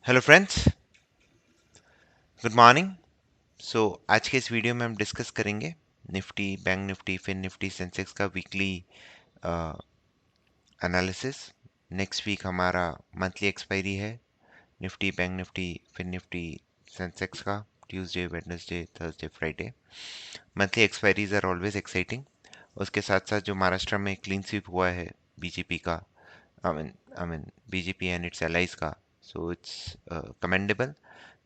Hello friends, good morning. आज के इस वीडियो में हम डिस्कस करेंगे Nifty, bank Nifty, Fin Nifty, Sensex का वीकली एनालिसिस। नेक्स्ट वीक हमारा मंथली एक्सपायरी है Nifty, bank Nifty, Fin Nifty, Sensex का Tuesday, Wednesday, Thursday, Friday. Monthly expiries are always exciting. उसके साथ साथ जो महाराष्ट्र में क्लीन स्वीप हुआ है बीजेपी का, I mean BJP and its allies का, so it's commendable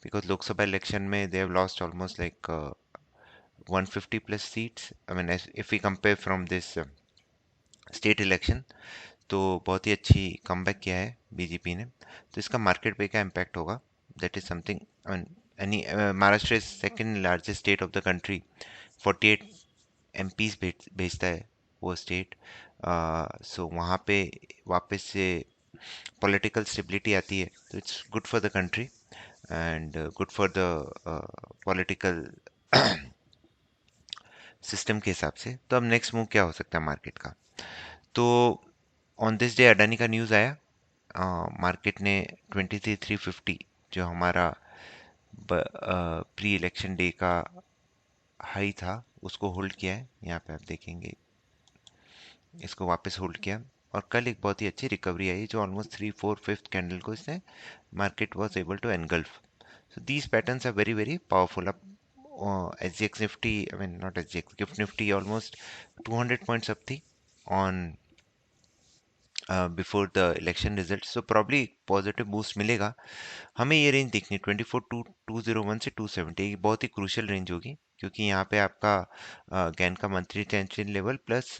because Lok Sabha election may they have lost almost like 150 plus seats. I mean, if we compare from this state election, तो बहुत ही अच्छी comeback किया है BJP ने। तो इसका market पे क्या इम्पैक्ट होगा, that is something. I mean any Maharashtra is second largest state of the country, 48 MPs भेजता है वो स्टेट। सो वहाँ पे वापस से पॉलिटिकल स्टेबिलिटी आती है, तो it's good for the country and good for the political system के हिसाब से। तो अब नेक्स्ट मूव क्या हो सकता है मार्केट का? तो ऑन दिस डे अडानी का न्यूज़ आया। मार्केट ने 23,350 जो हमारा प्री इलेक्शन डे का हाई था उसको होल्ड किया है। यहाँ पे आप देखेंगे इसको वापस होल्ड किया, और कल एक बहुत ही अच्छी रिकवरी आई जो ऑलमोस्ट 3, 4, 5th कैंडल को इसने market was able to engulf. So these patterns are very very powerful. Up SGX Nifty, I mean not SGX, Gift Nifty almost 200 points up थी on before the election results. So probably positive boost मिलेगा। हमें ये range देखनी 24,201 से 270, ये बहुत ही crucial range होगी, क्योंकि यहाँ पे आपका गैन का मंथली टेंशन लेवल प्लस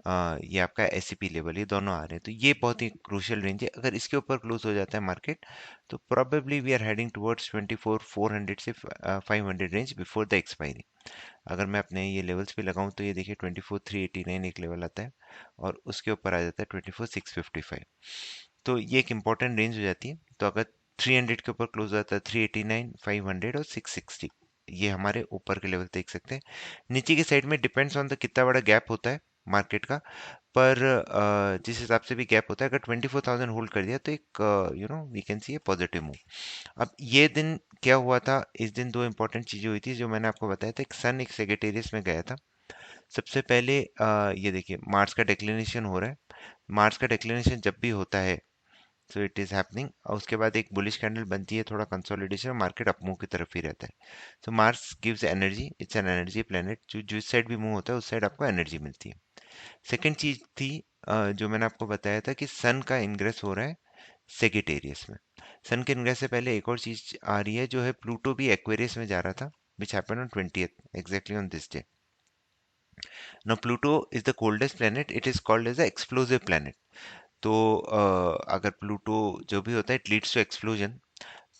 ये आपका एससीपी लेवल, ये दोनों आ रहे हैं। तो ये बहुत ही क्रूशियल रेंज है। अगर इसके ऊपर क्लोज हो जाता है मार्केट, तो probably we are heading towards 24,400 से 500 रेंज बिफोर द एक्सपायरी। अगर मैं अपने ये लेवल्स पे लगाऊं तो ये देखिए 24,389 एक लेवल आता है, और उसके ऊपर आ जाता है 24,655। तो ये एक इंपॉर्टेंट रेंज हो जाती है। तो अगर 300 के ऊपर क्लोज हो जाता है 389, 500 और 660, ये हमारे ऊपर के लेवल देख सकते हैं। नीचे की साइड में डिपेंड्स ऑन द कितना बड़ा गैप होता है मार्केट का, पर जिस हिसाब से भी गैप होता है, अगर 24,000 होल्ड कर दिया तो एक we can see a positive move. अब ये दिन क्या हुआ था? इस दिन दो इंपॉर्टेंट चीजें हुई थी जो मैंने आपको बताया था। एक सन एक सेगिटेरियस में गया था। सबसे पहले ये देखिए मार्स का डिक्लिनेशन हो रहा है। मार्स का डिक्लिनेशन जब भी होता है, सो इट इज हैपनिंग, और उसके बाद एक बुलिश कैंडल बनती है, थोड़ा कंसोलिडेशन, मार्केट अपमूव की तरफ ही रहता है। So Mars gives energy, it's an energy planet, जो जिस साइड भी मूव होता है उस साइड आपको एनर्जी मिलती है। सेकेंड चीज थी जो मैंने आपको बताया था कि सन का इंग्रेस हो रहा है सेगिटेरियस में। सन के इंग्रेस से पहले एक और चीज आ रही है, जो है प्लूटो भी एक्वेरियस में जा रहा था, which happened on 20th exactly on this day. Now Pluto is the coldest planet, it is called as a explosive planet. तो अगर प्लूटो जो भी होता है इट लीड्स टू एक्सप्लोजन।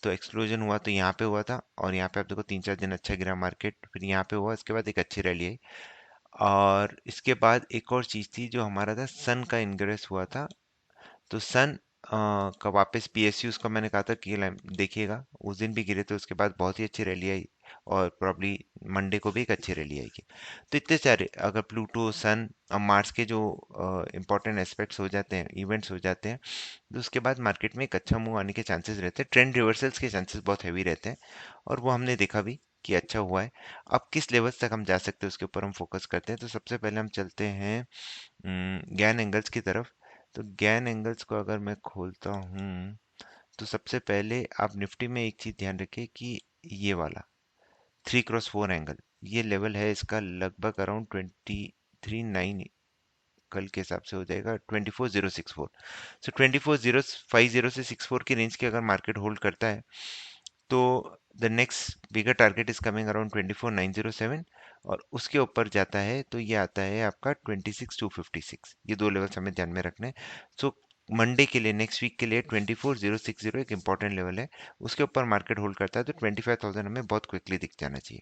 तो एक्सप्लोजन हुआ तो यहाँ पे हुआ था, और यहाँ पे आप देखो 3, 4 दिन अच्छा गिरा मार्केट, फिर यहाँ पे हुआ, इसके बाद एक अच्छी रैली आई। और इसके बाद एक और चीज थी जो हमारा था, सन का इनग्रेस हुआ था। तो सन का वापस पीएसयूज का मैंने कहा था कि देखिएगा, उस दिन भी गिरे थे, उसके बाद बहुत ही अच्छी रैली आई, और प्रॉब्ली मंडे को भी एक अच्छी रैली आएगी। तो इतने सारे, अगर प्लूटो, सन और मार्स के जो इंपॉर्टेंट एस्पेक्ट्स हो जाते हैं, इवेंट्स हो जाते हैं, तो उसके बाद मार्केट में एक अच्छा मूव आने के चांसेस रहते हैं। ट्रेंड रिवर्सल्स के चांसेस बहुत हैवी रहते हैं, और वो हमने देखा भी कि अच्छा हुआ है। अब किस लेवल्स तक हम जा सकते हैं उसके ऊपर हम फोकस करते हैं। तो सबसे पहले हम चलते हैं गैन एंगल्स की तरफ। तो गैन एंगल्स को अगर मैं खोलता हूँ, तो सबसे पहले आप निफ्टी में एक चीज ध्यान रखिए कि ये वाला 3x4 एंगल, ये लेवल है इसका लगभग अराउंड 23,9, कल के हिसाब से हो जाएगा 24,064। सो 24,050 से 64 की रेंज की अगर मार्केट होल्ड करता है, तो the next bigger target is coming around 24,907, और उसके ऊपर जाता है तो ये आता है आपका 26,256। ये दो लेवल्स हमें ध्यान में रखने हैं। सो मंडे के लिए, नेक्स्ट वीक के लिए 24,060 एक इंपॉर्टेंट लेवल है। उसके ऊपर मार्केट होल्ड करता है तो 25,000 हमें बहुत क्विकली दिख जाना चाहिए।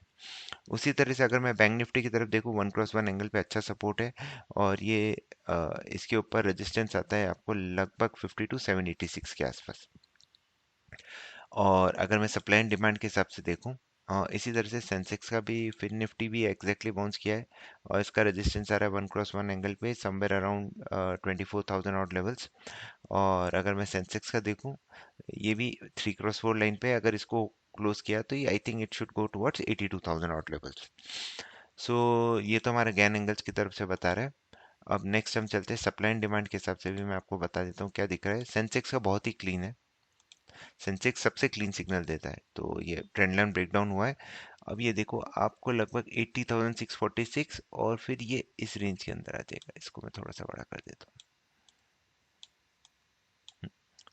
उसी तरह से अगर मैं बैंक निफ्टी की तरफ देखूँ, 1x1 एंगल पे अच्छा सपोर्ट है, और ये इसके ऊपर रेजिस्टेंस आता है आपको लगभग 52,786 के आसपास। और अगर मैं सप्लाई एंड डिमांड के हिसाब से देखूं, इसी तरह से सेंसेक्स का भी, फिर निफ्टी भी एग्जैक्टली बाउंस किया है और इसका रेजिस्टेंस आ रहा है 1 क्रॉस 1 एंगल पे समवेयर अराउंड 24,000 ऑड लेवल्स। और अगर मैं सेंसेक्स का देखूं, ये भी 3 क्रॉस 4 लाइन पे है। अगर इसको क्लोज किया तो ये I think it should go towards 82,000 odd levels. So ये तो हमारा गैन एंगल्स की तरफ से बता रहा है। अब नेक्स्ट हम चलते हैं सप्लाई एंड डिमांड के हिसाब से भी मैं आपको बता देता हूँ क्या दिख रहा है। सेंसेक्स का बहुत ही क्लीन है, सेंसेक्स सबसे क्लीन सिग्नल देता है, तो ये ट्रेंड लाइन ब्रेकडाउन हुआ है। अब ये देखो आपको लगभग 80,646 और फिर ये इस रेंज के अंदर आ जाएगा। इसको मैं थोड़ा सा बड़ा कर देता हूँ।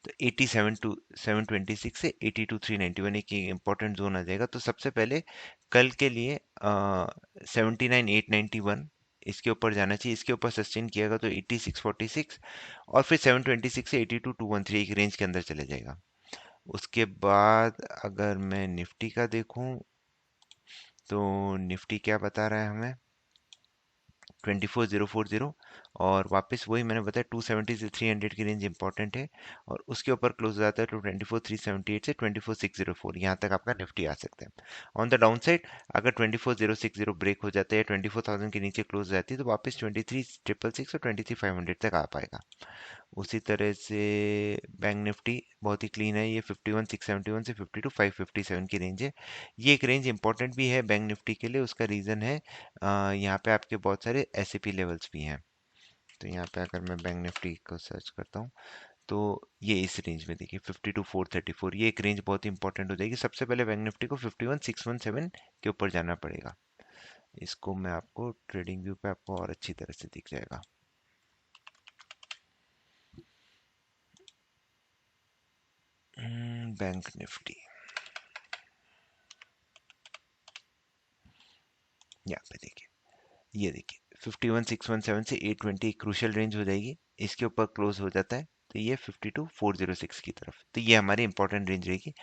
तो 87 टू 726 से 82,391 एक इंपॉर्टेंट जोन आ जाएगा। तो सबसे पहले कल के लिए 79,891 इसके ऊपर जाना चाहिए। इसके ऊपर सस्टेन किएगा तो 86,46 और फिर 726 से 82,213 एक रेंज के अंदर चले जाएगा। उसके बाद अगर मैं निफ्टी का देखूं तो निफ्टी क्या बता रहा है हमें, 24,040 और वापस वही मैंने बताया 270 से 300 की रेंज इंपॉर्टेंट है। और उसके ऊपर क्लोज हो जाता है तो 24,378 से 24,604 यहाँ तक आपका निफ्टी आ सकता है। ऑन द डाउन साइड अगर 24,060 ब्रेक हो जाता है या 24,000 के नीचे क्लोज हो जाती है तो वापस 23,666 और 23,500 तक आ पाएगा। उसी तरह से बैंक निफ्टी बहुत ही क्लीन है, ये 51,671 से 52,557 की रेंज है। ये एक रेंज इंपॉर्टेंट भी है बैंक निफ्टी के लिए। उसका रीज़न है यहाँ पे आपके बहुत सारे एसआईपी लेवल्स भी हैं। तो यहाँ पे अगर मैं बैंक निफ्टी को सर्च करता हूँ तो ये इस रेंज में देखिए 52,434, ये एक रेंज बहुत इंपॉर्टेंट हो जाएगी। सबसे पहले बैंक निफ्टी को 51,617 के ऊपर जाना पड़ेगा। इसको मैं आपको ट्रेडिंग व्यू पे आपको और अच्छी तरह से दिख जाएगा। बैंक निफ्टी यहाँ पे देखिए, ये देखिए 51,617 से 820 क्रूशियल रेंज हो जाएगी। इसके ऊपर क्लोज हो जाता है तो ये 52,406 की तरफ, तो ये हमारी इंपॉर्टेंट रेंज रहेगी।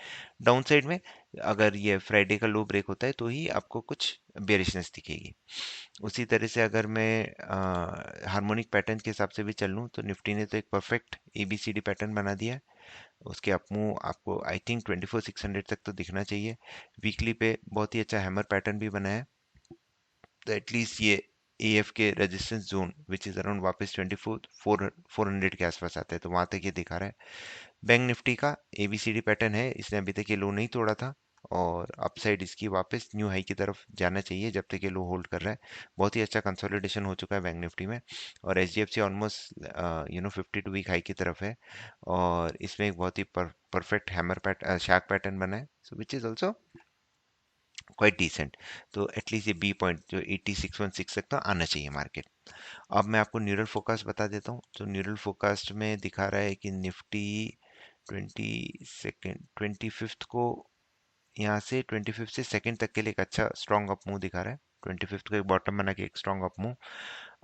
डाउन साइड में अगर ये फ्राइडे का लो ब्रेक होता है तो ही आपको कुछ बेरिशनेस दिखेगी। उसी तरह से अगर मैं हार्मोनिक पैटर्न के हिसाब से भी चल लूँ तो निफ्टी ने तो एक परफेक्ट एबीसीडी पैटर्न बना दिया है। उसके अपमूव आपको आई थिंक 24,600 तक तो दिखना चाहिए। वीकली पे बहुत ही अच्छा हैमर पैटर्न भी बना है। तो एटलीस्ट ये एएफ के resistance zone which is around वापस 24,400 के आसपास आता है, तो वहां तक ये दिखा रहा है। बैंक निफ्टी का एबीसीडी पैटर्न है, इसने अभी तक ये लो नहीं तोड़ा था और अपसाइड इसकी वापस न्यू हाई की तरफ जाना चाहिए जब तक ये लो होल्ड कर रहा है। बहुत ही अच्छा कंसोलिडेशन हो चुका है बैंक निफ्टी में और एचडीएफसी ऑलमोस्ट 52 वीक हाई की तरफ है और इसमें एक बहुत ही परफेक्ट हैमर पैटर्न शैक पैटर्न बना है, so which is also quite decent. तो एटलीस्ट ये बी पॉइंट जो 8616 तक तो आना चाहिए मार्केट। अब मैं आपको न्यूरल फोकास्ट बता देता हूँ। तो न्यूरल फोकास्ट में दिखा रहा है कि निफ्टी 25th को यहाँ से 25th से सेकंड तक के लिए एक अच्छा स्ट्रॉन्ग अप मूव दिखा रहा है। 25th को एक बॉटम बना के एक स्ट्रॉन्ग अप मूव।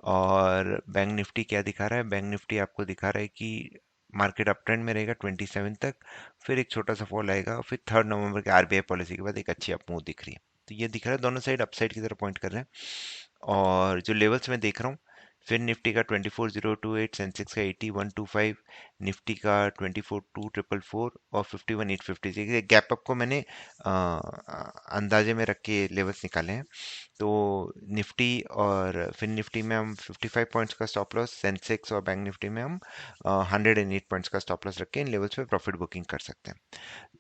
और बैंक निफ्टी क्या दिखा रहा है, बैंक निफ्टी आपको दिखा रहा है कि मार्केट अप ट्रेंड में रहेगा 27 तक, फिर एक छोटा सा फॉल आएगा, फिर 3 नवंबर के आरबीआई पॉलिसी के बाद एक अच्छी अप मूव दिख रही है। तो ये दिख रहा है दोनों साइड अपसाइड की तरफ पॉइंट कर रहे हैं। और जो लेवल्स मैं देख रहा हूँ, फिर निफ्टी का 24,028, सेंसेक्स का 80,125, निफ्टी का 24,244 और 51,850। गैप अप को मैंने अंदाजे में रख के लेवल्स निकाले हैं। तो निफ्टी और फिर निफ्टी में हम 55 पॉइंट्स का स्टॉप लॉस, सेंसेक्स और बैंक निफ्टी में हम 108 पॉइंट्स का स्टॉप लॉस रख के इन लेवल्स पे प्रॉफिट बुकिंग कर सकते हैं।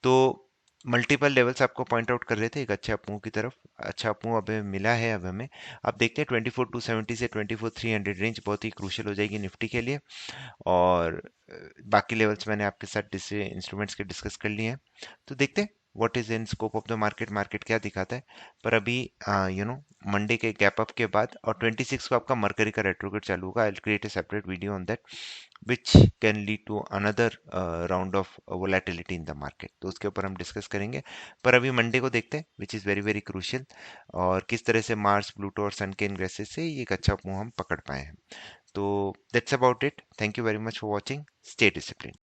तो मल्टीपल लेवल्स आपको पॉइंट आउट कर रहे थे एक अच्छे अपमूव की तरफ। अच्छा अपमूव अब हमें मिला है। अब हमें अब देखते हैं 24,270 से 24,300 रेंज बहुत ही क्रूशियल हो जाएगी निफ्टी के लिए। और बाकी लेवल्स मैंने आपके साथ इंस्ट्रूमेंट्स के डिस्कस कर लिए हैं। तो देखते हैं what is in scope of the market, market क्या दिखाता है। पर अभी मंडे के गैप अप के बाद और 26 को आपका मरकरी का रेट्रोगेट चालू होगा। I will create a separate video on that which can lead to another round of volatility in the market, तो उसके ऊपर हम डिस्कस करेंगे। पर अभी मंडे को देखते हैं which is very very crucial, और किस तरह से मार्स प्लूटो और सन के इंग्रेसेस से ये एक अच्छा मुंह हम पकड़ पाए हैं। तो that's about it. Thank you very much for watching. Stay discipline.